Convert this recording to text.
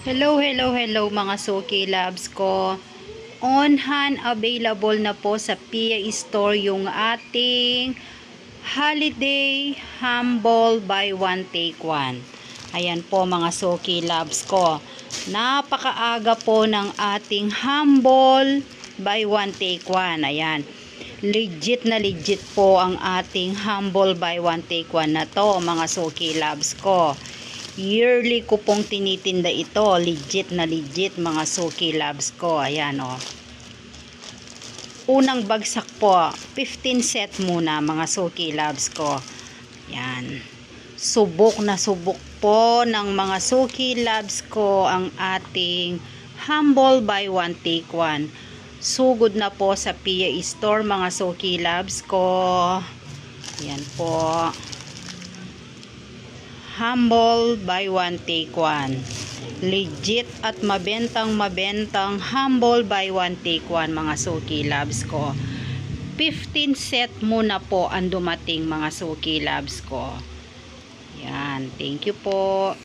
Hello mga Suki Loves ko. On hand available na po sa Pia Store yung ating Holiday Humble Buy One Take One. Ayan po mga Suki Loves ko. Napakaaga po ng ating Humble Buy One Take One. Ayan. Legit na legit po ang ating Humble Buy One Take One na to mga Suki Loves ko. Yearly ko pong tinitinda ito. Legit na legit mga Suki Loves ko. Ayan o. Unang bagsak po. 15 set muna mga Suki Loves ko. Ayan. Subok na subok po ng mga Suki Loves ko ang ating Humble Buy One Take One. Sugod na po sa Pia Store mga Suki Loves ko. Ayan po. Humble Buy One Take One. Legit at mabentang Humble Buy One Take One mga Suki Loves ko. 15 set muna po ang dumating mga Suki Loves ko. Yan. Thank you po.